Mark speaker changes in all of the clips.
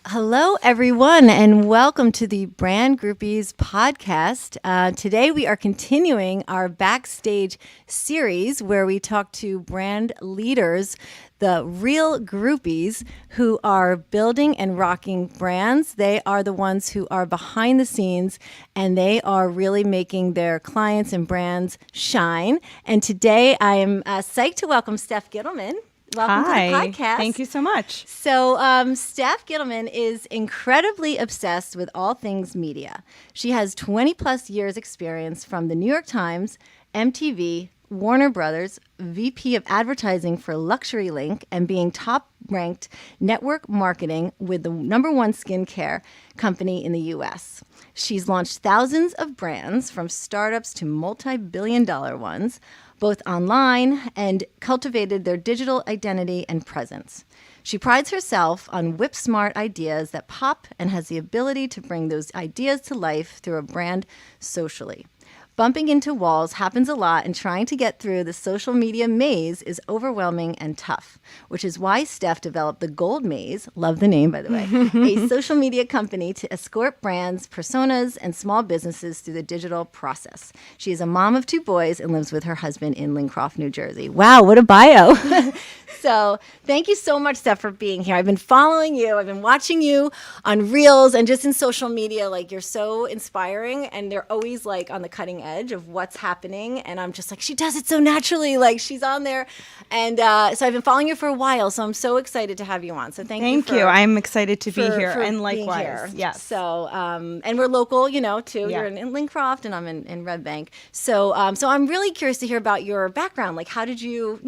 Speaker 1: Hello, everyone, and welcome to the Brand Groupies podcast. Today, we are continuing our backstage series where we talk to brand leaders, the real groupies who are building and rocking brands. They are the ones who are behind the scenes, and they are really making their clients and brands shine. And today, I am psyched to welcome Steph Gittleman. Welcome to the podcast.
Speaker 2: Thank you so much.
Speaker 1: So, Steph Gittleman is incredibly obsessed with all things media. She has 20 plus years experience from the New York Times, MTV, Warner Brothers, VP of advertising for Luxury Link, and being top ranked network marketing with the #1 skincare company in the US. She's launched thousands of brands from startups to multi-billion-dollar ones, both online, and cultivated their digital identity and presence. She prides herself on whip-smart ideas that pop and has the ability to bring those ideas to life through a brand socially. Bumping into walls happens a lot, and trying to get through the social media maze is overwhelming and tough, which is why Steph developed the Gold Maze, love the name by the way, a social media company to escort brands, personas, and small businesses through the digital process. She is a mom of 2 boys and lives with her husband in Lincroft, New Jersey. Wow, what a bio. So thank you so much, Steph, for being here. I've been following you. I've been watching you on Reels and just in social media. Like, you're so inspiring, and they're always like on the cutting edge of what's happening. And I'm just like, she does it so naturally. Like, she's on there. And so I've been following you for a while. So I'm so excited to have you on. So thank you.
Speaker 2: I'm excited to be here, and likewise.
Speaker 1: Here.
Speaker 2: Yes.
Speaker 1: So and we're local, too.
Speaker 2: Yeah.
Speaker 1: You're in Lincroft, and I'm in Red Bank. So so I'm really curious to hear about your background. Like, how did you,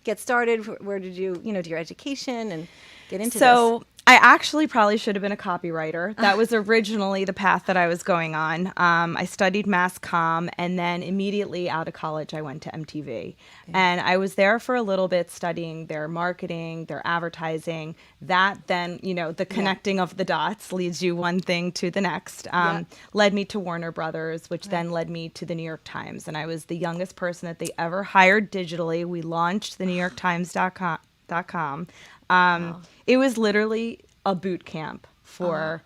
Speaker 1: get started? Where did you, do your education and get into this?
Speaker 2: So I actually probably should have been a copywriter. That was originally the path that I was going on. I studied mass comm, and then immediately out of college, I went to MTV. And I was there for a little bit studying their marketing, their advertising. That then, the connecting of the dots leads you one thing to the next. Led me to Warner Brothers, which then led me to the New York Times. And I was the youngest person that they ever hired digitally. We launched the NewYorkTimes.com.
Speaker 1: Wow.
Speaker 2: It was literally a boot camp for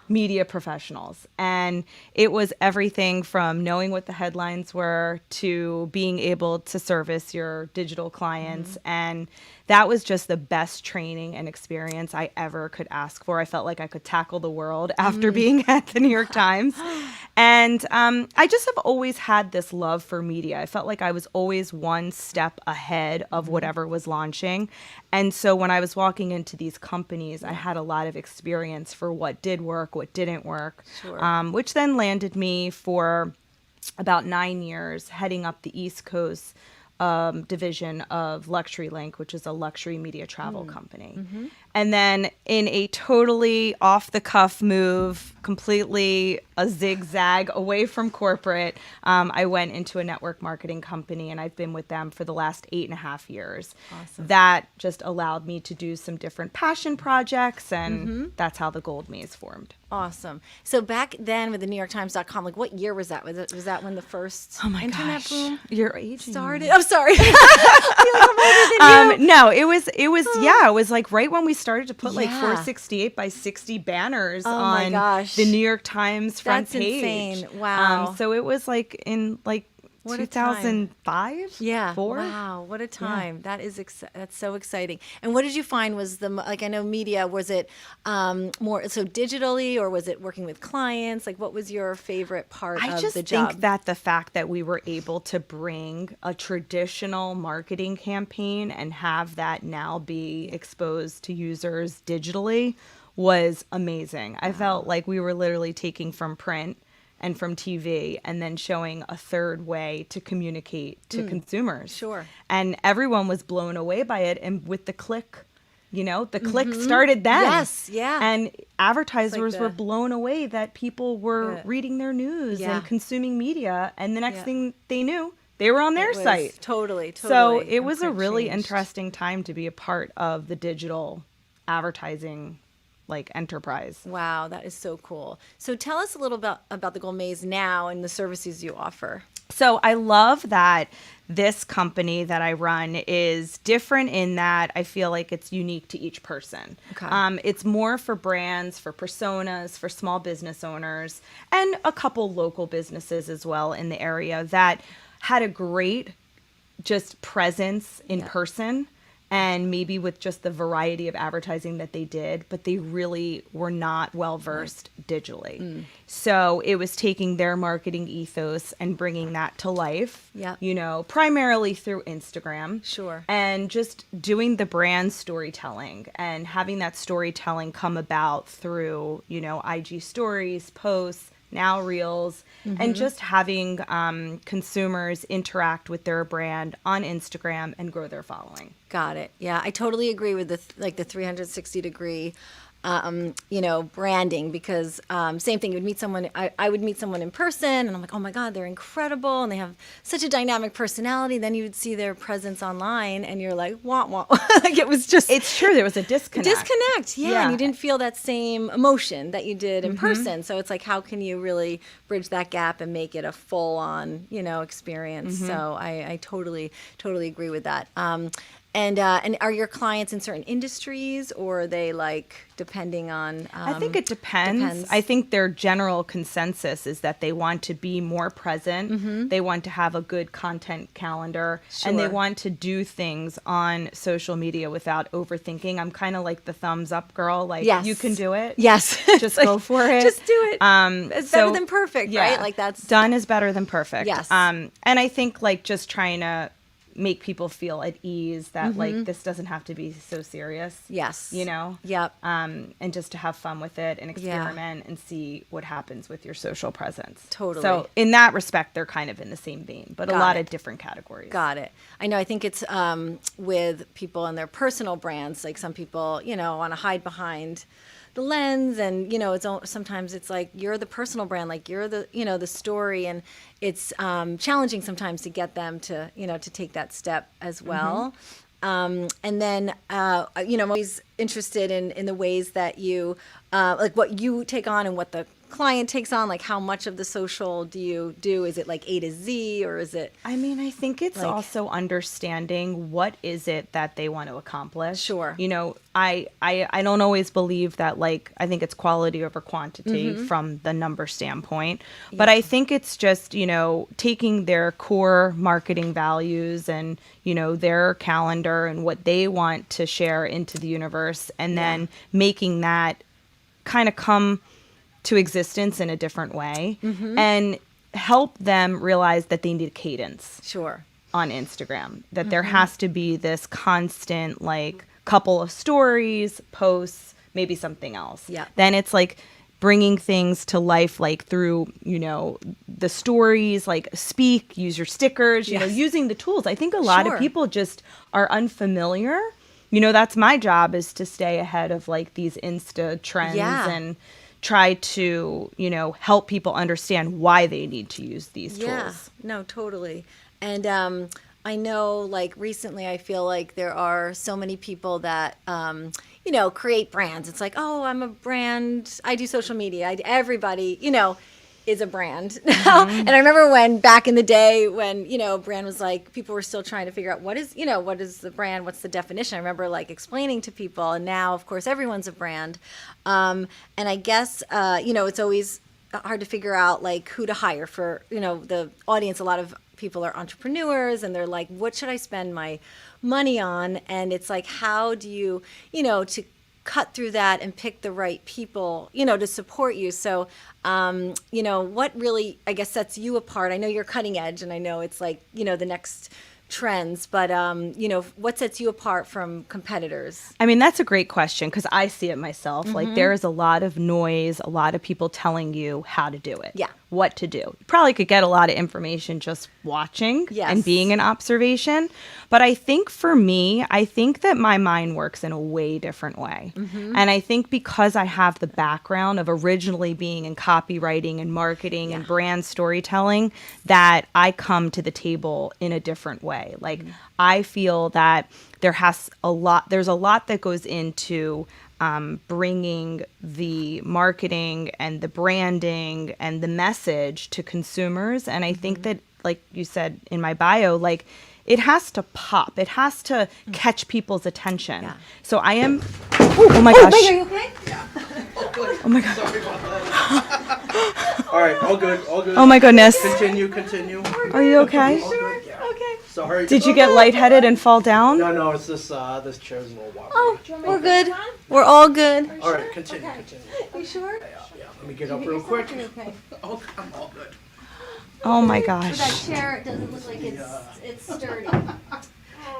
Speaker 2: media professionals. And it was everything from knowing what the headlines were to being able to service your digital clients. And that was just the best training and experience I ever could ask for. I felt like I could tackle the world after being at the New York Times. And I just have always had this love for media. I felt like I was always one step ahead of whatever was launching. And so when I was walking into these companies, I had a lot of experience for what did work, what didn't work, which then landed me for about 9 years heading up the East Coast division of Luxury Link, which is a luxury media travel company. And then in a totally off-the-cuff move, completely a zigzag away from corporate, I went into a network marketing company, and I've been with them for the last 8.5 years.
Speaker 1: Awesome.
Speaker 2: That just allowed me to do some different passion projects, and that's how the Gold Maze formed.
Speaker 1: Awesome. So back then with the NewYorkTimes.com, like, what year was that? Was that when the first internet boom
Speaker 2: You're aging.
Speaker 1: started? I'm sorry. I feel like I'm older than you.
Speaker 2: No, it was like right when we started to put like 468 by 60 banners on the New York Times front page.
Speaker 1: That's insane. Wow.
Speaker 2: So it was like in like
Speaker 1: What
Speaker 2: 2005?
Speaker 1: Yeah.
Speaker 2: 4?
Speaker 1: Wow. What a time. That is that's so exciting. And what did you find was I know media, was it more so digitally, or was it working with clients? Like, what was your favorite part of the job?
Speaker 2: I just think that the fact that we were able to bring a traditional marketing campaign and have that now be exposed to users digitally was amazing. I felt like we were literally taking from print and from TV and then showing a third way to communicate to consumers.
Speaker 1: Sure.
Speaker 2: And everyone was blown away by it. And with the click, the click started then.
Speaker 1: Yes, yeah.
Speaker 2: And advertisers were blown away that people were reading their news and consuming media. And the next thing they knew, they were on their site.
Speaker 1: Totally.
Speaker 2: So it was a really interesting time to be a part of the digital advertising like enterprise.
Speaker 1: Wow, that is so cool. So tell us a little about the Gourmets now and the services you offer.
Speaker 2: So I love that this company that I run is different in that I feel like it's unique to each person.
Speaker 1: Okay.
Speaker 2: It's more for brands, for personas, for small business owners, and a couple local businesses as well in the area that had a great just presence in person, and maybe with just the variety of advertising that they did, but they really were not well versed digitally. So it was taking their marketing ethos and bringing that to life, you know, primarily through Instagram.
Speaker 1: Sure.
Speaker 2: And just doing the brand storytelling and having that storytelling come about through, you know, IG stories, posts, now reels, and just having consumers interact with their brand on Instagram and grow their following.
Speaker 1: Got it. Yeah, I totally agree with the 360 degree, you know, branding, because same thing. You would meet someone. I would meet someone in person, and I'm like, oh my God, they're incredible, and they have such a dynamic personality. Then you would see their presence online, and you're like, wah wah. Like it was just.
Speaker 2: It's true. There was a disconnect.
Speaker 1: Yeah, and you didn't feel that same emotion that you did in person. So it's like, how can you really bridge that gap and make it a full on, you know, experience? So I totally agree with that. And are your clients in certain industries, or are they like depending on?
Speaker 2: I think it depends. I think their general consensus is that they want to be more present. They want to have a good content calendar, and they want to do things on social media without overthinking. I'm kind of like the thumbs up girl. Like, you can do it.
Speaker 1: Yes.
Speaker 2: Just go for it.
Speaker 1: Just do it. It's better than perfect, right? Like that's
Speaker 2: done is better than perfect.
Speaker 1: Yes.
Speaker 2: And I think like just trying to make people feel at ease that like this doesn't have to be so serious.
Speaker 1: Yes.
Speaker 2: You know?
Speaker 1: Yep.
Speaker 2: And just to have fun with it and experiment and see what happens with your social presence.
Speaker 1: Totally.
Speaker 2: So in that respect, they're kind of in the same vein, but a lot of different categories.
Speaker 1: Got it. I know. I think it's with people and their personal brands. Like some people, you know, want to hide behind the lens, and you know, sometimes it's like you're the personal brand, like you're the, you know, the story, and it's challenging sometimes to get them to, you know, to take that step as well. And then you know, I'm always interested in the ways that you like what you take on and what the client takes on. Like how much of the social do you do? Is it like A to Z, or is it?
Speaker 2: I mean, I think it's like, also understanding what is it that they want to accomplish.
Speaker 1: Sure.
Speaker 2: You know, I don't always believe that, like, I think it's quality over quantity from the number standpoint. But I think it's just, you know, taking their core marketing values and, you know, their calendar and what they want to share into the universe, and then making that kind of come to existence in a different way, and help them realize that they need a cadence.
Speaker 1: Sure.
Speaker 2: On Instagram, that there has to be this constant, like, couple of stories, posts, maybe something else.
Speaker 1: Yeah.
Speaker 2: Then it's like bringing things to life, like through, you know, the stories, like speak, use your stickers, you know, using the tools. I think a lot of people just are unfamiliar. You know, that's my job, is to stay ahead of like these Insta trends and try to, you know, help people understand why they need to use these tools.
Speaker 1: No, totally. And I know, like, recently I feel like there are so many people that, you know, create brands. It's like, oh, I'm a brand. I do social media. Everybody, you know, is a brand now. And I remember when back in the day when, you know, brand was like, people were still trying to figure out what is the brand? What's the definition? I remember like explaining to people, and now of course everyone's a brand. And I guess, you know, it's always hard to figure out like who to hire for, you know, the audience. A lot of people are entrepreneurs, and they're like, what should I spend my money on? And it's like, how do you, you know, to cut through that and pick the right people, you know, to support you. So, you know, what really, I guess, sets you apart? I know you're cutting edge, and I know it's like, you know, the next trends, but, you know, what sets you apart from competitors?
Speaker 2: I mean, that's a great question, because I see it myself. Like, there is a lot of noise, a lot of people telling you how to do it.
Speaker 1: Yeah.
Speaker 2: What to do. You probably could get a lot of information just watching and being an observation. But I think for me, I think that my mind works in a way different way. And I think because I have the background of originally being in copywriting and marketing and brand storytelling, that I come to the table in a different way. Like, I feel that there's a lot that goes into bringing the marketing and the branding and the message to consumers. And I think that, like you said in my bio, like it has to pop. It has to catch people's attention.
Speaker 1: Yeah.
Speaker 2: So I am. Oh my gosh.
Speaker 1: Are you okay?
Speaker 2: Oh my god.
Speaker 3: Sorry about that. All right, all good, all good.
Speaker 2: Oh my goodness.
Speaker 3: Continue.
Speaker 2: Are you okay?
Speaker 3: All good, yeah.
Speaker 1: Okay.
Speaker 3: Sorry.
Speaker 2: Did you get lightheaded and fall down?
Speaker 3: No, it's this chair's a little wobbly.
Speaker 1: Oh, we're good. We're all good.
Speaker 3: All right, continue.
Speaker 1: You sure?
Speaker 3: Yeah, let me get up real quick.
Speaker 1: Okay.
Speaker 3: Oh, I'm all good.
Speaker 2: Oh my
Speaker 1: That
Speaker 2: gosh.
Speaker 1: chair doesn't look like it's sturdy.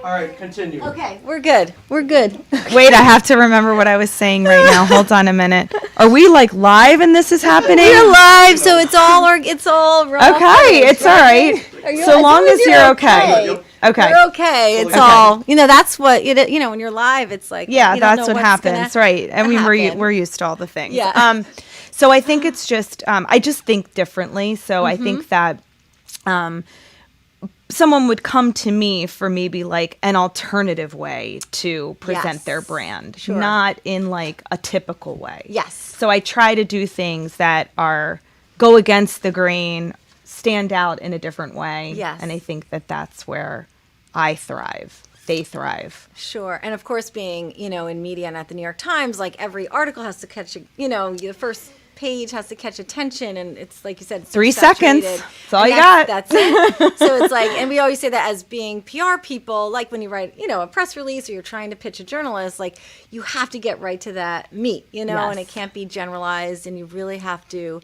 Speaker 3: All right, continue.
Speaker 1: Okay, we're good. We're good.
Speaker 2: Wait, I have to remember what I was saying right now. Hold on a minute. Are we like live and this is happening?
Speaker 1: We're live, so it's all raw.
Speaker 2: Okay, it's all right. So long as you're okay. Okay.
Speaker 1: You're okay. It's
Speaker 2: Okay.
Speaker 1: all, that's what, when you're live, it's like,
Speaker 2: Yeah,
Speaker 1: you don't
Speaker 2: that's
Speaker 1: know
Speaker 2: what
Speaker 1: what's
Speaker 2: happens,
Speaker 1: gonna
Speaker 2: right? I mean,
Speaker 1: happen.
Speaker 2: we're used to all the things.
Speaker 1: Yeah.
Speaker 2: So I think it's just, I just think differently. So I think that someone would come to me for maybe like an alternative way to present
Speaker 1: Yes.
Speaker 2: their brand,
Speaker 1: Sure.
Speaker 2: not in like a typical way.
Speaker 1: Yes.
Speaker 2: So I try to do things that go against the grain, stand out in a different way.
Speaker 1: Yes.
Speaker 2: And I think that that's where I thrive. They thrive.
Speaker 1: Sure. And of course, being, in media and at the New York Times, like every article has to catch, the first page has to catch attention. And it's like you said, it's
Speaker 2: 3
Speaker 1: saturated.
Speaker 2: seconds. That's all
Speaker 1: And
Speaker 2: you got.
Speaker 1: That's it. So it's like, and we always say that as being PR people, like when you write, a press release or you're trying to pitch a journalist, like you have to get right to that meat,
Speaker 2: Yes.
Speaker 1: and it can't be generalized, and you really have to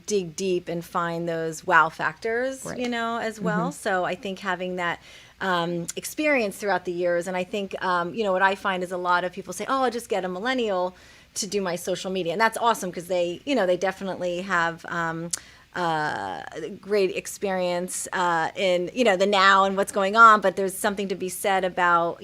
Speaker 1: dig deep and find those wow factors,
Speaker 2: Right.
Speaker 1: as well. So I think having that experience throughout the years, and I think, what I find is a lot of people say, oh, I'll just get a millennial to do my social media. And that's awesome because they, they definitely have great experience in, the now and what's going on. But there's something to be said about,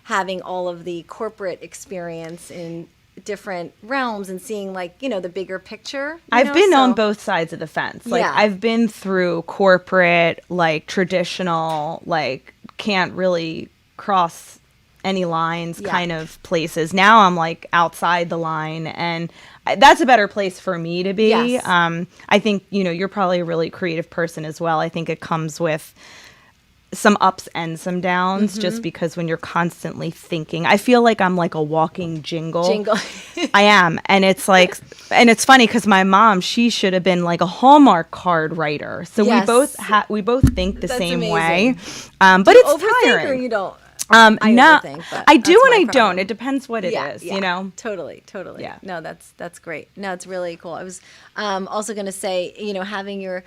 Speaker 1: having all of the corporate experience in different realms and seeing like, the bigger picture.
Speaker 2: I've been on both sides of the fence. Like
Speaker 1: Yeah.
Speaker 2: I've been through corporate, like traditional, like can't really cross any lines
Speaker 1: Yeah.
Speaker 2: kind of places. Now I'm like outside the line, and that's a better place for me to be.
Speaker 1: Yes.
Speaker 2: I think, you're probably a really creative person as well. I think it comes with some ups and some downs, just because when you're constantly thinking, I feel like I'm like a walking jingle. I am. And it's like, and it's funny because my mom, she should have been like a Hallmark card writer. So
Speaker 1: Yes.
Speaker 2: we both think the
Speaker 1: That's
Speaker 2: same
Speaker 1: amazing.
Speaker 2: way. But it's
Speaker 1: Overthink
Speaker 2: tiring.
Speaker 1: or you don't?
Speaker 2: I
Speaker 1: overthink, but
Speaker 2: I do
Speaker 1: that's
Speaker 2: and
Speaker 1: my
Speaker 2: I
Speaker 1: problem.
Speaker 2: don't. It depends what it is,
Speaker 1: Totally.
Speaker 2: Yeah.
Speaker 1: No, that's great. No, it's really cool. I was also going to say, having your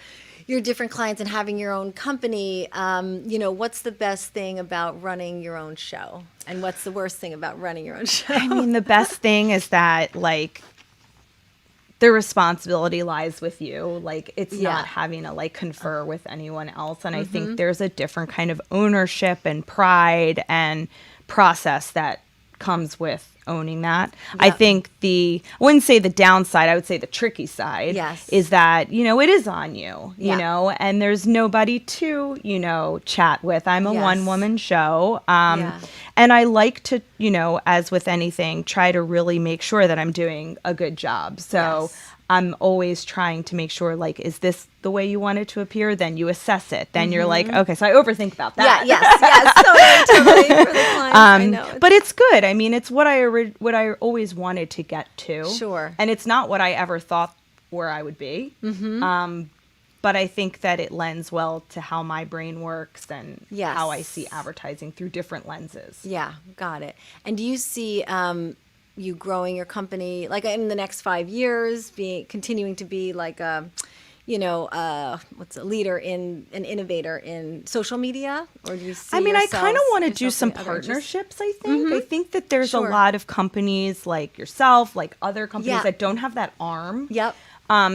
Speaker 1: different clients and having your own company, what's the best thing about running your own show? And what's the worst thing about running your own show?
Speaker 2: I mean, the best thing is that like the responsibility lies with you. Like it's
Speaker 1: Yeah.
Speaker 2: not having to like confer with anyone else. And I think there's a different kind of ownership and pride and process that comes with owning that. I think I wouldn't say the downside, I would say the tricky side
Speaker 1: Yes.
Speaker 2: is that, it is on you,
Speaker 1: Yeah.
Speaker 2: and there's nobody to, chat with. I'm a
Speaker 1: Yes.
Speaker 2: one-woman show.
Speaker 1: Yeah.
Speaker 2: And I like to, as with anything, try to really make sure that I'm doing a good job. So
Speaker 1: Yes.
Speaker 2: I'm always trying to make sure, like, is this the way you want it to appear? Then you assess it. Then you're like, okay, so I overthink about that.
Speaker 1: Yes, totally for the clients. I know.
Speaker 2: But it's good. I mean, it's what I always wanted to get to.
Speaker 1: Sure.
Speaker 2: And it's not what I ever thought where I would be. But I think that it lends well to how my brain works and
Speaker 1: Yes.
Speaker 2: how I see advertising through different lenses.
Speaker 1: Yeah, got it. And do you see you growing your company like in the next 5 years, continuing to be like a, what's a leader an innovator in social media, or do you see?
Speaker 2: I mean, I
Speaker 1: yourself-
Speaker 2: kind of want to do
Speaker 1: yourself
Speaker 2: some
Speaker 1: in other interests?
Speaker 2: partnerships, I think. I think that there's
Speaker 1: Sure.
Speaker 2: a lot of companies like yourself, like other companies
Speaker 1: Yeah.
Speaker 2: that don't have that arm.
Speaker 1: Yep.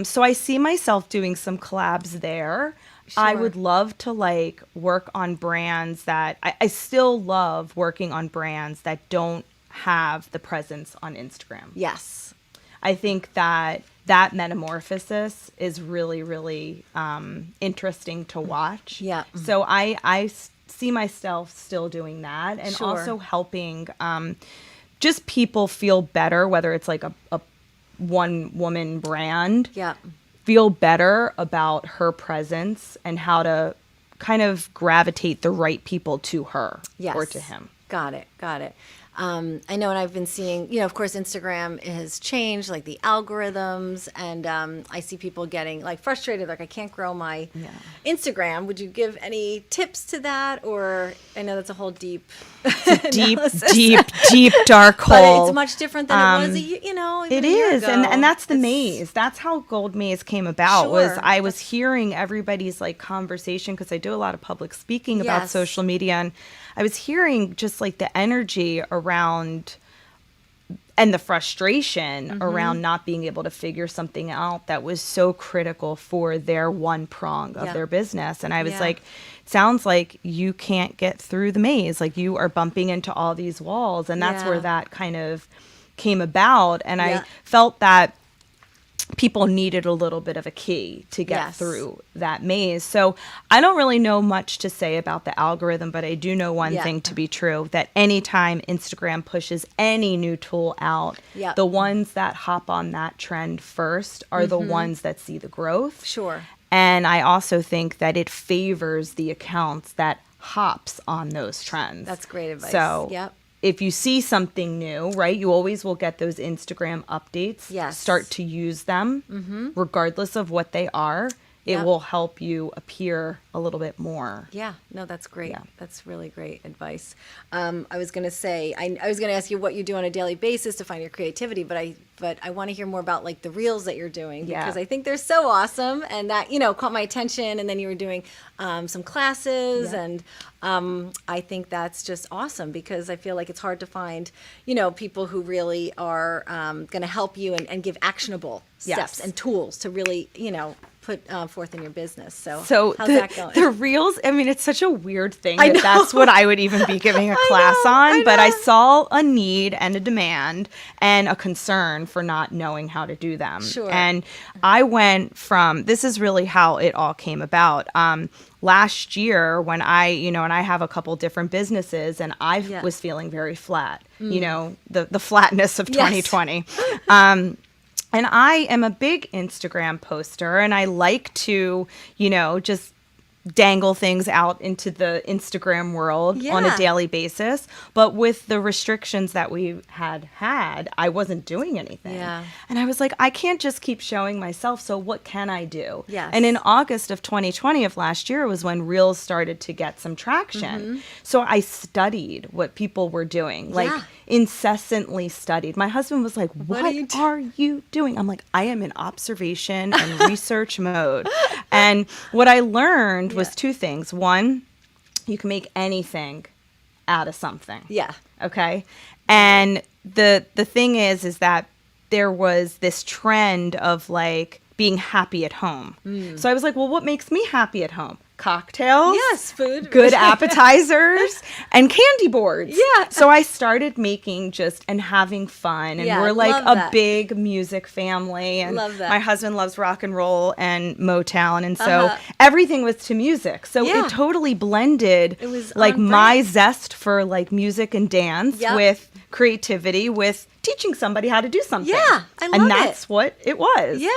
Speaker 2: So I see myself doing some collabs there. I
Speaker 1: Sure.
Speaker 2: would love to like work on brands that I still love working on brands that don't have the presence on Instagram.
Speaker 1: Yes.
Speaker 2: I think that metamorphosis is really, really interesting to watch.
Speaker 1: Yeah.
Speaker 2: So I see myself still doing that, and
Speaker 1: Sure.
Speaker 2: also helping just people feel better, whether it's like a one woman brand, feel better about her presence and how to kind of gravitate the right people to her or to him.
Speaker 1: Got it. I know, and I've been seeing, of course, Instagram has changed, like the algorithms, and I see people getting like frustrated, like I can't grow my Instagram. Would you give any tips to that? Or I know that's a whole deep,
Speaker 2: deep, dark hole.
Speaker 1: But it's much different than it was,
Speaker 2: it is, and that's the maze. That's how Gold Maze came about. I was hearing everybody's like conversation, because I do a lot of public speaking about social media, and I was hearing just like the energy around and the frustration around not being able to figure something out that was so critical for their one prong of their business. And I was like, sounds like you can't get through the maze. Like you are bumping into all these walls. And that's where that kind of came about. And I felt that people needed a little bit of a key to get through that maze. So I don't really know much to say about the algorithm, but I do know one thing to be true, that anytime Instagram pushes any new tool out, the ones that hop on that trend first are the ones that see the growth.
Speaker 1: Sure.
Speaker 2: And I also think that it favors the accounts that hops on those trends.
Speaker 1: That's great advice.
Speaker 2: So if you see something new, right, you always will get those Instagram updates.
Speaker 1: Yes.
Speaker 2: Start to use them, regardless of what they are. It will help you appear a little bit more.
Speaker 1: Yeah, no, that's great. Yeah. That's really great advice. I was going to say, I was going to ask you what you do on a daily basis to find your creativity, but I want to hear more about like the reels that you're doing, because I think they're so awesome, and that, caught my attention. And then you were doing some classes, and I think that's just awesome, because I feel like it's hard to find, people who really are going to help you and give actionable steps and tools to really, put forth in your business. So how's that going?
Speaker 2: The reels, I mean, it's such a weird thing that that's what I would even be giving a class on, but I saw a need and a demand and a concern for not knowing how to do them.
Speaker 1: Sure.
Speaker 2: And I went from, this is really how it all came about. Last year when and I have a couple different businesses, and I was feeling very flat, the flatness of 2020. And I am a big Instagram poster, and I like to, just dangle things out into the Instagram world on a daily basis. But with the restrictions that we had, I wasn't doing anything.
Speaker 1: Yeah.
Speaker 2: And I was like, I can't just keep showing myself. So what can I do?
Speaker 1: Yes.
Speaker 2: And in August of 2020 of last year was when Reels started to get some traction. So I studied what people were doing, like incessantly studied. My husband was like, what are you doing? I'm like, I am in observation and research mode. And what I learned was two things. One, you can make anything out of something.
Speaker 1: Yeah.
Speaker 2: Okay. And the thing is that there was this trend of like being happy at home. So I was like, well, what makes me happy at home? Cocktails.
Speaker 1: Yes, food.
Speaker 2: Good appetizers and candy boards.
Speaker 1: Yeah.
Speaker 2: So I started making and having fun. And we're like a big music family. And my husband loves rock and roll and Motown. And so everything was to music. So it totally blended. It was like my zest for like music and dance with creativity, with teaching somebody how to do something.
Speaker 1: Yeah, I love it.
Speaker 2: And that's what it was.
Speaker 1: Yeah.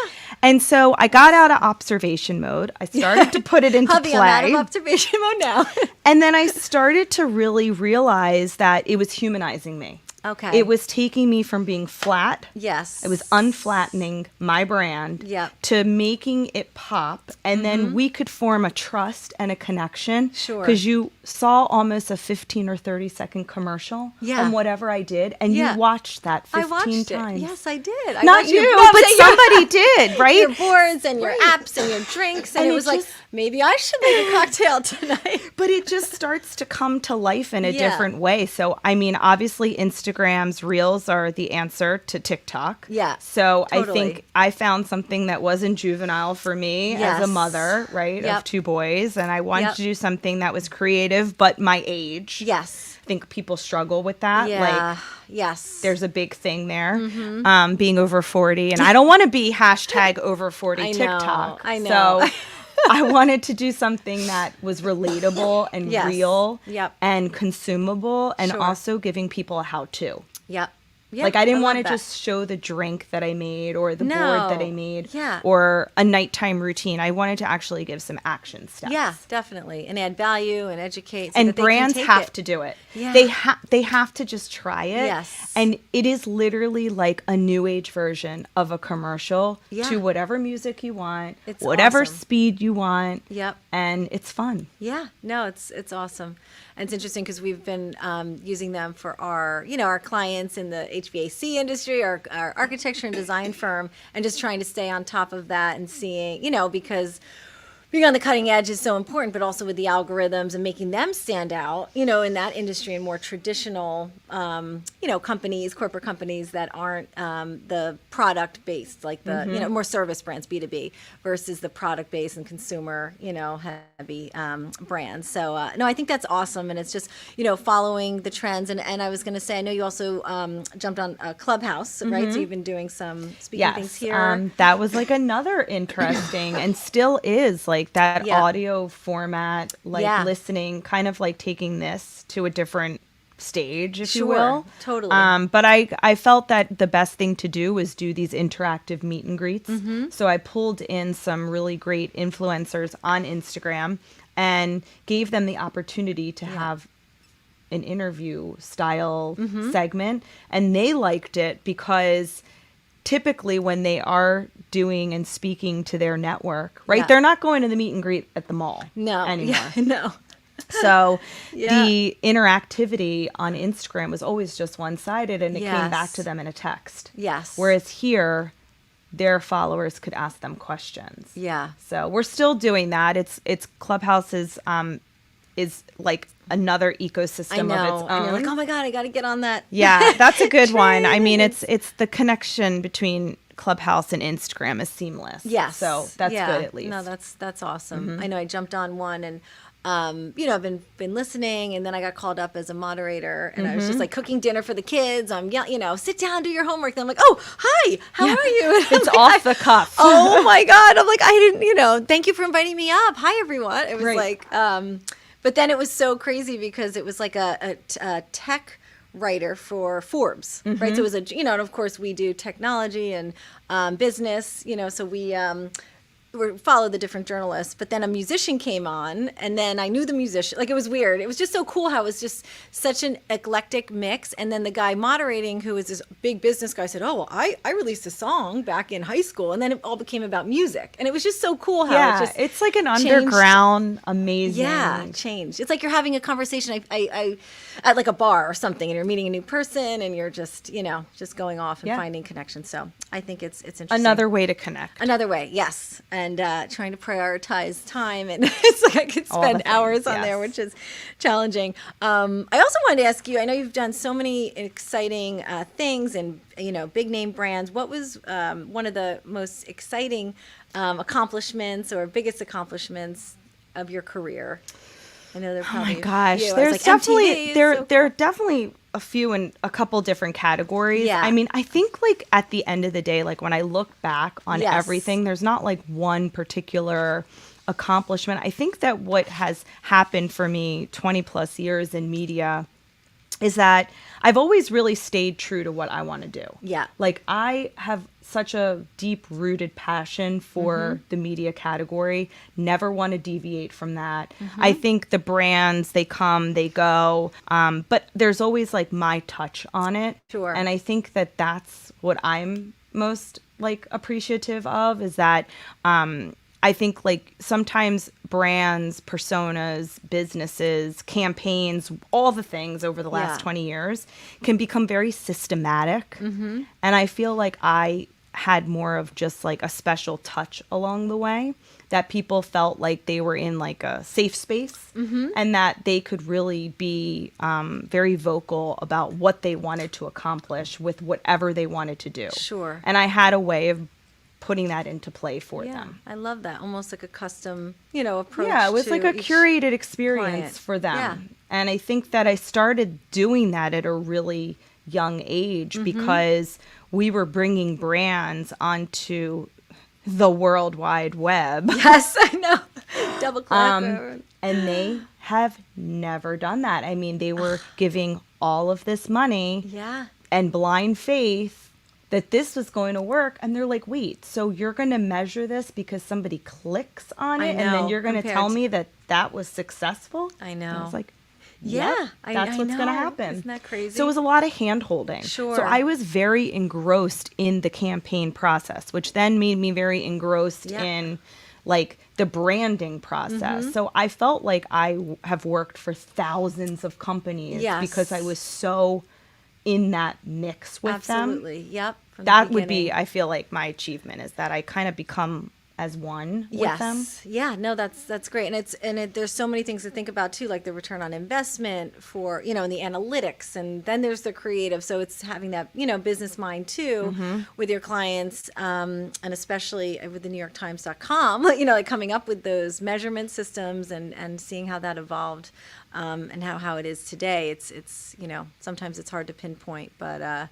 Speaker 2: And so I got out of observation mode. I started to put it into
Speaker 1: Hubby,
Speaker 2: play.
Speaker 1: I'm out of observation mode now.
Speaker 2: And then I started to really realize that it was humanizing me.
Speaker 1: Okay.
Speaker 2: It was taking me from being flat.
Speaker 1: Yes.
Speaker 2: It was unflattening my brand to making it pop. And then we could form a trust and a connection.
Speaker 1: Sure.
Speaker 2: Because you saw almost a 15 or 30 second commercial on whatever I did. And you watched that 15 times.
Speaker 1: Yes, I did.
Speaker 2: Not you, but somebody did, right?
Speaker 1: Your boards and your apps and your drinks. And it was like, maybe I should make a cocktail tonight.
Speaker 2: But it just starts to come to life in a different way. So, I mean, obviously, Instagram's Reels are the answer to TikTok.
Speaker 1: Yeah.
Speaker 2: So totally. I think I found something that wasn't juvenile for me as a mother, right, of two boys. And I wanted to do something that was creative, but my age.
Speaker 1: Yes.
Speaker 2: I think people struggle with that.
Speaker 1: Yeah.
Speaker 2: Like, there's a big thing there, being over 40. And I don't want to be hashtag over 40 TikTok.
Speaker 1: I know.
Speaker 2: So I wanted to do something that was relatable and real and consumable, and also giving people a how-to.
Speaker 1: Yep. Yeah,
Speaker 2: Like, I didn't
Speaker 1: love
Speaker 2: want to
Speaker 1: that.
Speaker 2: just show the drink that I made or the
Speaker 1: No.
Speaker 2: board that I made
Speaker 1: Yeah.
Speaker 2: or a nighttime routine. I wanted to actually give some action steps.
Speaker 1: Yeah, definitely. And add value and educate. So
Speaker 2: And
Speaker 1: that they can
Speaker 2: brands
Speaker 1: take
Speaker 2: have
Speaker 1: it.
Speaker 2: to do it.
Speaker 1: Yeah.
Speaker 2: They have to just try it.
Speaker 1: Yes.
Speaker 2: And it is literally like a new age version of a commercial
Speaker 1: Yeah.
Speaker 2: to whatever music you want,
Speaker 1: It's
Speaker 2: whatever
Speaker 1: awesome.
Speaker 2: speed you want.
Speaker 1: Yep.
Speaker 2: And it's fun.
Speaker 1: Yeah, no, it's awesome, and it's interesting because we've been using them for our clients in the HVAC industry, our architecture and design firm, and just trying to stay on top of that and seeing, because being on the cutting edge is so important, but also with the algorithms and making them stand out, in that industry and more traditional, companies, corporate companies that aren't the product based, like the, more service brands, B2B, versus the product based and consumer, heavy brands. So, no, I think that's awesome. And it's just, following the trends. And I was going to say, I know you also jumped on Clubhouse, right? So you've been doing some speaking things here.
Speaker 2: That was like another interesting and still is like that
Speaker 1: Yeah.
Speaker 2: audio format, like
Speaker 1: Yeah.
Speaker 2: listening, kind of like taking this to a different stage, if you
Speaker 1: Sure,
Speaker 2: will.
Speaker 1: totally.
Speaker 2: But I felt that the best thing to do was do these interactive meet and greets. So I pulled in some really great influencers on Instagram and gave them the opportunity to have an interview style segment, and they liked it because typically when they are doing and speaking to their network, right?
Speaker 1: Yeah.
Speaker 2: They're not going to the meet and greet at the mall anymore.
Speaker 1: Yeah, no.
Speaker 2: So
Speaker 1: Yeah.
Speaker 2: the interactivity on Instagram was always just one-sided, and it came back
Speaker 1: Yes.
Speaker 2: to them in a text.
Speaker 1: Yes.
Speaker 2: Whereas here, their followers could ask them questions.
Speaker 1: Yeah.
Speaker 2: So we're still doing that. It's Clubhouse is like another ecosystem
Speaker 1: I know.
Speaker 2: of its own.
Speaker 1: And you're like, oh my God, I got to get on that.
Speaker 2: Yeah, that's a good one. I mean,
Speaker 1: train.
Speaker 2: it's the connection between Clubhouse and Instagram is seamless.
Speaker 1: Yes.
Speaker 2: So that's
Speaker 1: Yeah.
Speaker 2: good at least.
Speaker 1: No, that's awesome. I know I jumped on one and I've been listening, and then I got called up as a moderator, and I was just like cooking dinner for the kids. I'm sit down, do your homework. Then I'm like, oh, hi, how are you? And
Speaker 2: It's
Speaker 1: I'm
Speaker 2: off the cuff.
Speaker 1: Oh my God. I'm like, I didn't, thank you for inviting me up. Hi, everyone. It was
Speaker 2: Right.
Speaker 1: like, but then it was so crazy because it was like a tech writer for Forbes, right? So it was and of course we do technology and business, so we follow the different journalists, but then a musician came on, and then I knew the musician. Like, it was weird. It was just so cool how it was just such an eclectic mix. And then the guy moderating, who was this big business guy, said, oh, well, I released a song back in high school, and then it all became about music. And it was just so cool how it just
Speaker 2: it's like an
Speaker 1: changed.
Speaker 2: underground, amazing.
Speaker 1: Yeah, changed. It's like you're having a conversation I at like a bar or something, and you're meeting a new person, and you're just just going off and finding connections. So I think it's interesting.
Speaker 2: Another way to connect.
Speaker 1: Another way, yes, and trying to prioritize time, and it's like I could
Speaker 2: All the
Speaker 1: spend
Speaker 2: things,
Speaker 1: hours on there,
Speaker 2: yes.
Speaker 1: which is challenging. I also wanted to ask you. I know you've done so many exciting things, and big name brands. What was one of the most exciting accomplishments or biggest accomplishments of your career? I know there probably
Speaker 2: Oh my gosh,
Speaker 1: a few. I was
Speaker 2: there's
Speaker 1: like,
Speaker 2: definitely
Speaker 1: MTV is
Speaker 2: there
Speaker 1: so
Speaker 2: there are definitely a few in a couple different categories.
Speaker 1: Yeah.
Speaker 2: I mean, I think like at the end of the day, like when I look back on
Speaker 1: Yes.
Speaker 2: everything, there's not like one particular accomplishment. I think that what has happened for me 20 plus years in media is that I've always really stayed true to what I want to do.
Speaker 1: Yeah.
Speaker 2: Like I have such a deep rooted passion for the media category, never want to deviate from that. I think the brands, they come, they go, but there's always like my touch on it.
Speaker 1: Sure.
Speaker 2: And I think that that's what I'm most like appreciative of is that I think like sometimes brands, personas, businesses, campaigns, all the things over the last
Speaker 1: Yeah.
Speaker 2: 20 years can become very systematic. And I feel like I had more of just like a special touch along the way that people felt like they were in like a safe space and that they could really be very vocal about what they wanted to accomplish with whatever they wanted to do.
Speaker 1: Sure.
Speaker 2: And I had a way of putting that into play for
Speaker 1: Yeah,
Speaker 2: them.
Speaker 1: I love that. Almost like a custom, approach.
Speaker 2: Yeah, it was
Speaker 1: to
Speaker 2: like a
Speaker 1: each
Speaker 2: curated experience
Speaker 1: client.
Speaker 2: for them.
Speaker 1: Yeah.
Speaker 2: And I think that I started doing that at a really young age because we were bringing brands onto the World Wide Web.
Speaker 1: Yes, I know. Doubleclick.
Speaker 2: And they have never done that. I mean, they were giving all of this money
Speaker 1: Yeah.
Speaker 2: and blind faith that this was going to work. And they're like, wait, so you're going to measure this because somebody clicks on it, and then you're going to tell me that that was successful?
Speaker 1: I know.
Speaker 2: And I was like,
Speaker 1: yeah,
Speaker 2: yep, that's what's going to happen.
Speaker 1: Isn't that crazy?
Speaker 2: So it was a lot of hand holding.
Speaker 1: Sure.
Speaker 2: So I was very engrossed in the campaign process, which then made me very engrossed in like the branding process. So I felt like I have worked for thousands of companies because I was so in that mix with them.
Speaker 1: Absolutely. Yep.
Speaker 2: That would be, I feel like, my achievement, is that I kind of become as one with them.
Speaker 1: Yeah, no, that's great. And there's so many things to think about too, like the return on investment for, and the analytics, and then there's the creative. So it's having that, business mind too with your clients, and especially with the NewYorkTimes.com, like coming up with those measurement systems and seeing how that evolved, and how it is today. It's sometimes it's hard to pinpoint, but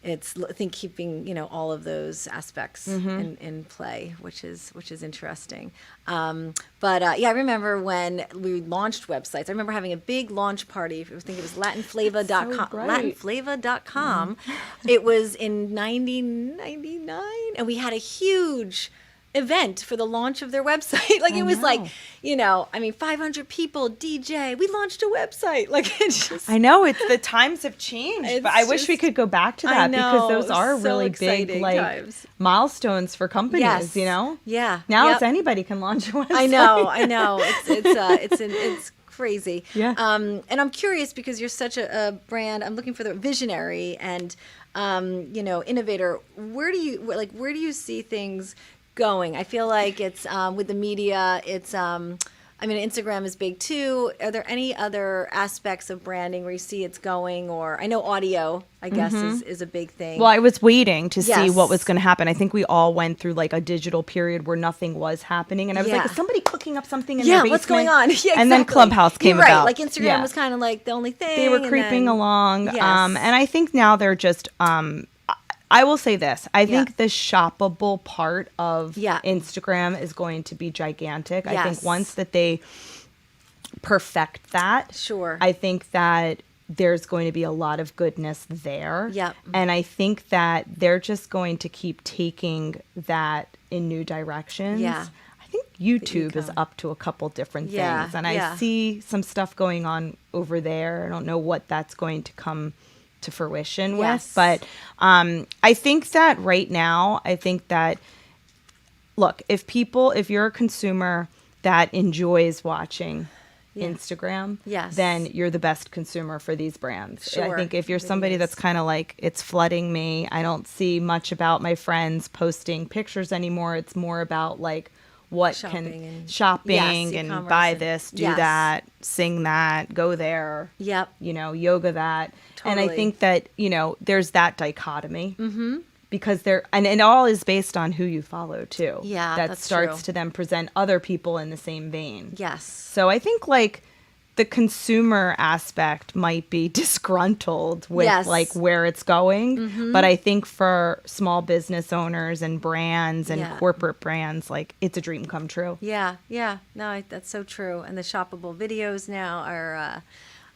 Speaker 1: it's, I think, keeping all of those aspects in play, which is interesting. But I remember when we launched websites. I remember having a big launch party. I think it was LatinFlava.com.
Speaker 2: So bright.
Speaker 1: LatinFlava.com. It was in 1999, and we had a huge event for the launch of their website. Like, it was like, 500 people, DJ, we launched a website. Like, it's just,
Speaker 2: I know, it's the times have changed, but I wish we could go back to that, because those are
Speaker 1: so
Speaker 2: really big, like,
Speaker 1: times.
Speaker 2: Milestones for companies,
Speaker 1: Yeah.
Speaker 2: Now it's anybody can launch a website.
Speaker 1: I know. It's crazy.
Speaker 2: Yeah.
Speaker 1: And I'm curious, because you're such a brand. I'm looking for the visionary and innovator. Where do you see things going? I feel like it's with the media. It's Instagram is big too. Are there any other aspects of branding where you see it's going? Or I know audio, I guess, is a big thing.
Speaker 2: Well, I was waiting to see
Speaker 1: Yes.
Speaker 2: what was going to happen. I think we all went through like a digital period where nothing was happening, and I was like,
Speaker 1: Yeah.
Speaker 2: is somebody cooking up something in their basement?
Speaker 1: What's going on? Yeah,
Speaker 2: And then
Speaker 1: exactly.
Speaker 2: Clubhouse came
Speaker 1: You're right.
Speaker 2: about.
Speaker 1: Like Instagram was kind of like the only thing.
Speaker 2: They were
Speaker 1: and
Speaker 2: creeping
Speaker 1: then-
Speaker 2: along.
Speaker 1: Yes.
Speaker 2: And I think now they're just I will say this. I think the shoppable part of Instagram is going to be gigantic. I think
Speaker 1: Yes.
Speaker 2: once that they perfect that,
Speaker 1: Sure.
Speaker 2: I think that there's going to be a lot of goodness there.
Speaker 1: Yep.
Speaker 2: And I think that they're just going to keep taking that in new directions.
Speaker 1: Yeah.
Speaker 2: I think YouTube is up to a couple different things. And I see some stuff going on over there. I don't know what that's going to come to fruition with. But I think that right now, look, if you're a consumer that enjoys watching Instagram, then you're the best consumer for these brands.
Speaker 1: Sure.
Speaker 2: I think if you're somebody that's kind of like, it's flooding me, I don't see much about my friends posting pictures anymore. It's more about like what shopping and buy this, do that, sing that, go there, yoga that.
Speaker 1: Totally.
Speaker 2: And I think that, there's that dichotomy. Because and it all is based on who you follow too.
Speaker 1: Yeah,
Speaker 2: that
Speaker 1: that's
Speaker 2: starts
Speaker 1: true.
Speaker 2: to then present other people in the same vein.
Speaker 1: Yes.
Speaker 2: So I think like the consumer aspect might be disgruntled with like where it's going. But I think for small business owners and brands and corporate brands, like it's a dream come true.
Speaker 1: Yeah. No, that's so true. And the shoppable videos now are,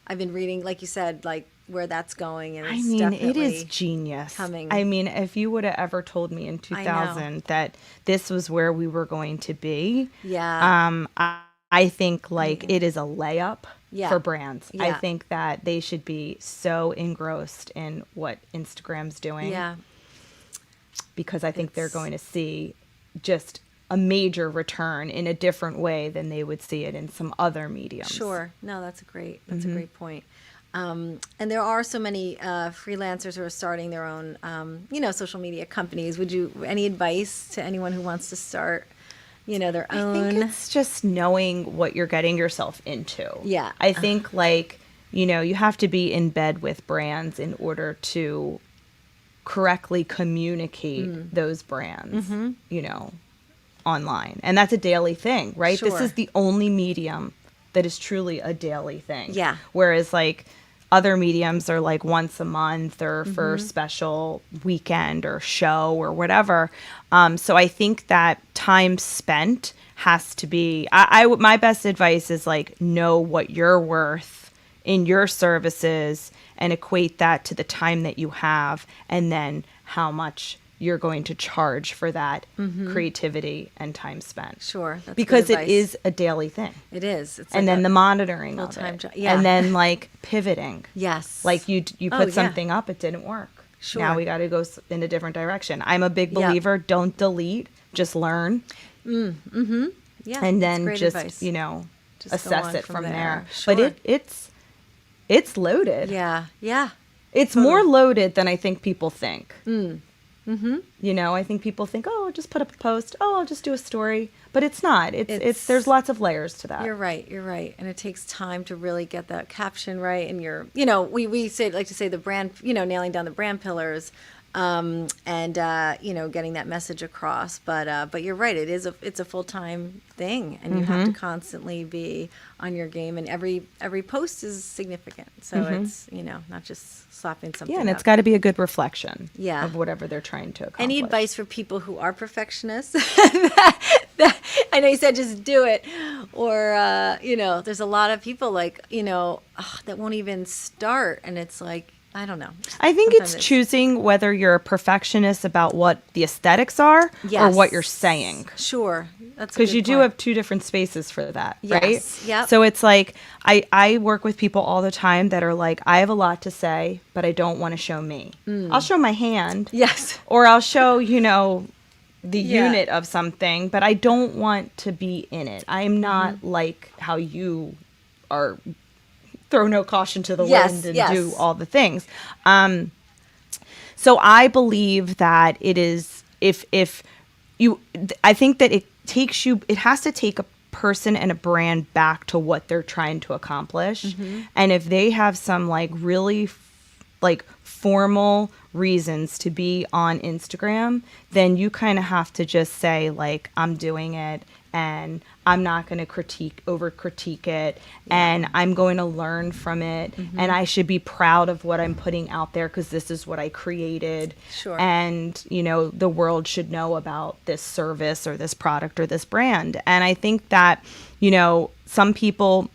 Speaker 1: I've been reading, like you said, like where that's going. And it's
Speaker 2: it is genius.
Speaker 1: Coming.
Speaker 2: I mean, if you would have ever told me in 2000 that this was where we were going to be, I think like it is a layup for brands. I think that they should be so engrossed in what Instagram's doing.
Speaker 1: Yeah.
Speaker 2: Because I think they're going to see just a major return in a different way than they would see it in some other mediums.
Speaker 1: Sure. No, that's a great point. And there are so many freelancers who are starting their own, social media companies. Any advice to anyone who wants to start, their own?
Speaker 2: I think it's just knowing what you're getting yourself into.
Speaker 1: Yeah.
Speaker 2: I think you have to be in bed with brands in order to correctly communicate those brands, online. And that's a daily thing, right?
Speaker 1: Sure.
Speaker 2: This is the only medium that is truly a daily thing.
Speaker 1: Yeah.
Speaker 2: Whereas like other mediums are like once a month or for special weekend or show or whatever. So I think that time spent has to be, my best advice is like, know what you're worth in your services and equate that to the time that you have, and then how much you're going to charge for that creativity and time spent.
Speaker 1: Sure. That's
Speaker 2: because
Speaker 1: good
Speaker 2: it
Speaker 1: advice.
Speaker 2: is a daily thing.
Speaker 1: It is. It's
Speaker 2: And
Speaker 1: like
Speaker 2: then the monitoring of
Speaker 1: full-time
Speaker 2: it.
Speaker 1: job. Yeah.
Speaker 2: And then like pivoting.
Speaker 1: Yes.
Speaker 2: Like you
Speaker 1: Oh,
Speaker 2: put
Speaker 1: yeah.
Speaker 2: something up, it didn't work.
Speaker 1: Sure.
Speaker 2: Now we got to go in a different direction. I'm a big
Speaker 1: Yeah.
Speaker 2: believer, don't delete, just learn.
Speaker 1: Yeah.
Speaker 2: And
Speaker 1: that's
Speaker 2: then
Speaker 1: great
Speaker 2: just,
Speaker 1: advice.
Speaker 2: you know,
Speaker 1: Just go
Speaker 2: assess
Speaker 1: on
Speaker 2: it
Speaker 1: from
Speaker 2: from
Speaker 1: there.
Speaker 2: there.
Speaker 1: Sure.
Speaker 2: But it's loaded.
Speaker 1: Yeah. Yeah.
Speaker 2: It's more loaded than I think people think.
Speaker 1: Mm-hmm.
Speaker 2: You know, I think people think, oh, I'll just put up a post. Oh, I'll just do a story. But it's not. It's there's lots of layers to that.
Speaker 1: You're right. You're right. And it takes time to really get that caption right. And you know, we say, like to say the brand, you know, nailing down the brand pillars, and you know, getting that message across. But you're right. It's a full-time thing, and you have to constantly be on your game. And every post is significant. So it's, you know, not just slapping something.
Speaker 2: Yeah, and it's
Speaker 1: up.
Speaker 2: got to be a good reflection
Speaker 1: Yeah.
Speaker 2: of whatever they're trying to accomplish.
Speaker 1: Any advice for people who are perfectionists? I know you said just do it, or you know, there's a lot of people like, you know, that won't even start, and it's like, I don't know.
Speaker 2: I think
Speaker 1: Sometimes
Speaker 2: it's choosing whether you're a perfectionist about what the aesthetics are or
Speaker 1: Yes.
Speaker 2: what you're saying.
Speaker 1: Sure, that's
Speaker 2: Because you do have two different spaces for that,
Speaker 1: Yes,
Speaker 2: right?
Speaker 1: yep.
Speaker 2: So it's like, I work with people all the time that are like, I have a lot to say, but I don't want to show me. I'll show my hand.
Speaker 1: Yes.
Speaker 2: Or I'll show, you know, the
Speaker 1: Yeah.
Speaker 2: unit of something, but I don't want to be in it. I am not like how you are, throw no caution to the
Speaker 1: Yes,
Speaker 2: wind and
Speaker 1: yes.
Speaker 2: do all the things. So I believe that it is, if you, I think that it has to take a person and a brand back to what they're trying to accomplish. And if they have some like really like formal reasons to be on Instagram, then you kind of have to just say like, I'm doing it and I'm not going to over critique it, and I'm going to learn from it, and I should be proud of what I'm putting out there because this is what I created.
Speaker 1: Sure.
Speaker 2: And, you know, the world should know about this service or this product or this brand. And I think that, you know, some people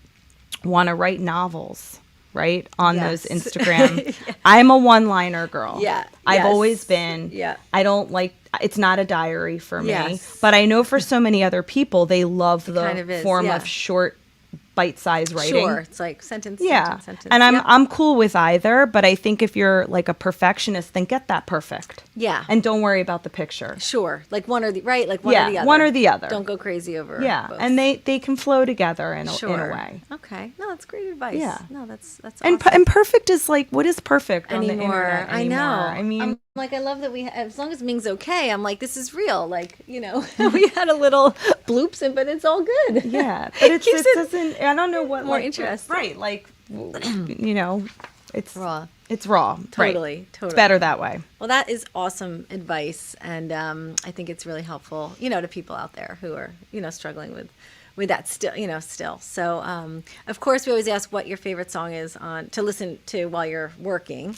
Speaker 2: want to write novels, right, on
Speaker 1: Yes.
Speaker 2: those Instagram. I'm a one-liner girl.
Speaker 1: Yeah.
Speaker 2: I've
Speaker 1: Yes.
Speaker 2: always been.
Speaker 1: Yeah.
Speaker 2: I don't like, it's not a diary for me.
Speaker 1: Yes.
Speaker 2: But I know for so many other people, they love the
Speaker 1: kind of is,
Speaker 2: form
Speaker 1: yeah.
Speaker 2: of short, bite-sized writing.
Speaker 1: Sure, it's like sentence,
Speaker 2: Yeah.
Speaker 1: sentence.
Speaker 2: And
Speaker 1: Yep.
Speaker 2: I'm cool with either, but I think if you're like a perfectionist, then get that perfect.
Speaker 1: Yeah.
Speaker 2: And don't worry about the picture.
Speaker 1: Sure, like one or the right, like one
Speaker 2: Yeah,
Speaker 1: or the other.
Speaker 2: one or the other.
Speaker 1: Don't go crazy over.
Speaker 2: Yeah.
Speaker 1: both.
Speaker 2: And they can flow together in a
Speaker 1: Sure.
Speaker 2: way.
Speaker 1: Okay, no, that's great advice.
Speaker 2: Yeah.
Speaker 1: No, that's
Speaker 2: And
Speaker 1: awesome.
Speaker 2: and perfect is like, what is perfect on the
Speaker 1: Anymore.
Speaker 2: internet
Speaker 1: I
Speaker 2: anymore?
Speaker 1: know.
Speaker 2: I mean,
Speaker 1: I'm like, I love that as long as Ming's okay, I'm like, this is real. Like, you know, we had a little bloops in, but it's all good.
Speaker 2: yeah, but it
Speaker 1: Keeps
Speaker 2: doesn't. I don't know what
Speaker 1: more
Speaker 2: like,
Speaker 1: interesting.
Speaker 2: right? Like, you know, it's
Speaker 1: Raw.
Speaker 2: It's raw.
Speaker 1: Totally,
Speaker 2: right.
Speaker 1: totally.
Speaker 2: It's better that way.
Speaker 1: Well, that is awesome advice, and I think it's really helpful, you know, to people out there who are, you know, struggling with that still, you know, still. So, of course, we always ask what your favorite song is to listen to while you're working,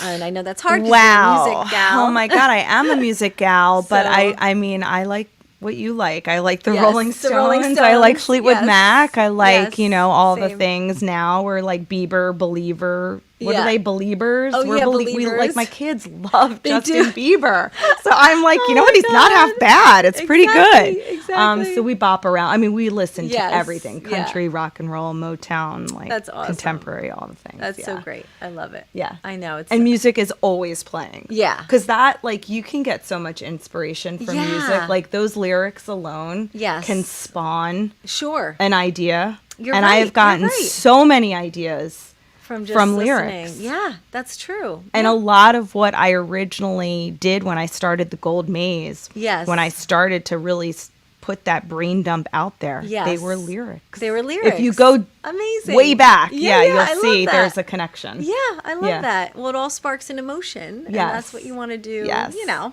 Speaker 1: and I know that's hard. 'Cause you're a music gal.
Speaker 2: Oh my God, I am a music gal, but
Speaker 1: So-
Speaker 2: I mean, I like what you like. I like the
Speaker 1: Yes,
Speaker 2: Rolling
Speaker 1: the
Speaker 2: Stones.
Speaker 1: Rolling
Speaker 2: I like
Speaker 1: Stones,
Speaker 2: Fleetwood
Speaker 1: yes.
Speaker 2: Mac. I like,
Speaker 1: Yes,
Speaker 2: you know, all the
Speaker 1: same.
Speaker 2: things now. We're like Bieber, Believer. What
Speaker 1: Yeah.
Speaker 2: are they? Beliebers?
Speaker 1: Oh,
Speaker 2: We're
Speaker 1: yeah,
Speaker 2: we
Speaker 1: Believers.
Speaker 2: like my kids love
Speaker 1: They
Speaker 2: Justin
Speaker 1: do.
Speaker 2: Bieber. So I'm like, you know
Speaker 1: Oh
Speaker 2: what?
Speaker 1: my
Speaker 2: He's not half
Speaker 1: God.
Speaker 2: bad. It's pretty
Speaker 1: Exactly,
Speaker 2: good.
Speaker 1: exactly.
Speaker 2: So we bop around. I mean, we listen
Speaker 1: Yes,
Speaker 2: to everything:
Speaker 1: yeah.
Speaker 2: country, rock and roll, Motown, like
Speaker 1: That's awesome.
Speaker 2: contemporary, all the things.
Speaker 1: That's so
Speaker 2: Yeah.
Speaker 1: great. I love it.
Speaker 2: Yeah.
Speaker 1: I know. It's
Speaker 2: And music is always playing.
Speaker 1: Yeah.
Speaker 2: Because that, like, you can get so much inspiration from
Speaker 1: Yeah.
Speaker 2: music. Like, those lyrics alone
Speaker 1: Yes.
Speaker 2: can spawn
Speaker 1: sure
Speaker 2: an idea.
Speaker 1: You're
Speaker 2: and
Speaker 1: right,
Speaker 2: I have
Speaker 1: you're
Speaker 2: gotten
Speaker 1: right.
Speaker 2: so many ideas
Speaker 1: from
Speaker 2: from
Speaker 1: listening.
Speaker 2: lyrics.
Speaker 1: Yeah, that's true.
Speaker 2: And a lot of what I originally did when I started the Gold Maze,
Speaker 1: Yes.
Speaker 2: when I started to really put that brain dump out there, they
Speaker 1: Yes.
Speaker 2: were lyrics.
Speaker 1: They were lyrics.
Speaker 2: If you go
Speaker 1: amazing
Speaker 2: way back,
Speaker 1: Yeah, I
Speaker 2: you'll
Speaker 1: love
Speaker 2: see
Speaker 1: that.
Speaker 2: there's a connection.
Speaker 1: Yeah, I love
Speaker 2: Yeah.
Speaker 1: that. Well, it all sparks an emotion, and
Speaker 2: Yes.
Speaker 1: that's what you want to do.
Speaker 2: Yes.
Speaker 1: You know,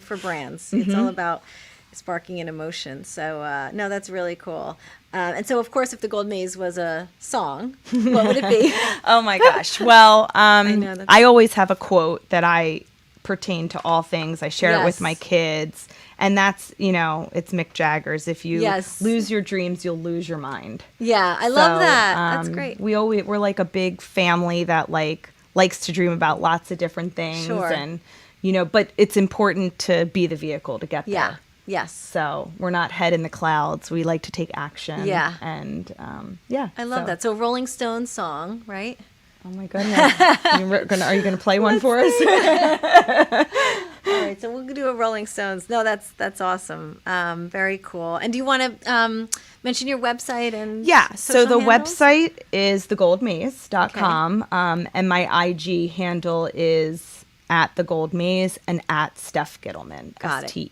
Speaker 1: for brands, it's all about sparking an emotion. So, no, that's really cool. And so, of course, if the Gold Maze was a song, what would it be?
Speaker 2: Oh my gosh. Well,
Speaker 1: know, that's-
Speaker 2: I always have a quote that I pertain to all things. I share it with
Speaker 1: Yes.
Speaker 2: my kids. And that's, it's Mick Jagger's. If you
Speaker 1: Yes.
Speaker 2: lose your dreams, you'll lose your mind.
Speaker 1: Yeah, I love
Speaker 2: So,
Speaker 1: that. That's great.
Speaker 2: We're like a big family that likes to dream about lots of different things.
Speaker 1: Sure.
Speaker 2: And, but it's important to be the vehicle to get
Speaker 1: Yeah.
Speaker 2: there.
Speaker 1: Yes.
Speaker 2: So we're not head in the clouds. We like to take action.
Speaker 1: Yeah.
Speaker 2: And
Speaker 1: I love that. So Rolling Stones song, right?
Speaker 2: Oh my goodness. Are you gonna play one for us?
Speaker 1: All right, so we'll do a Rolling Stones. No, that's awesome. Very cool. And do you want to mention your website and
Speaker 2: Yeah. So the
Speaker 1: social handles?
Speaker 2: website is thegoldmaze.com. And my IG handle is at thegoldmaze and at Steph Gittleman.
Speaker 1: Got it.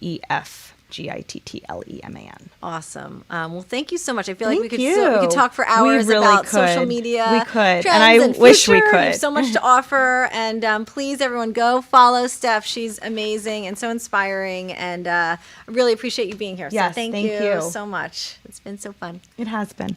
Speaker 2: STEFGITTLEMAN.
Speaker 1: Awesome. Well, thank you so much. I feel like we
Speaker 2: Thank
Speaker 1: could
Speaker 2: you.
Speaker 1: talk for
Speaker 2: We
Speaker 1: hours
Speaker 2: really
Speaker 1: about
Speaker 2: could.
Speaker 1: social media.
Speaker 2: We could.
Speaker 1: Trends
Speaker 2: And I wish we
Speaker 1: future. You have
Speaker 2: could.
Speaker 1: so much to offer. And please, everyone, go follow Steph. She's amazing and so inspiring. And I really appreciate you being here.
Speaker 2: Yes,
Speaker 1: so thank
Speaker 2: thank
Speaker 1: you
Speaker 2: you.
Speaker 1: so much. It's been so fun.
Speaker 2: It has been.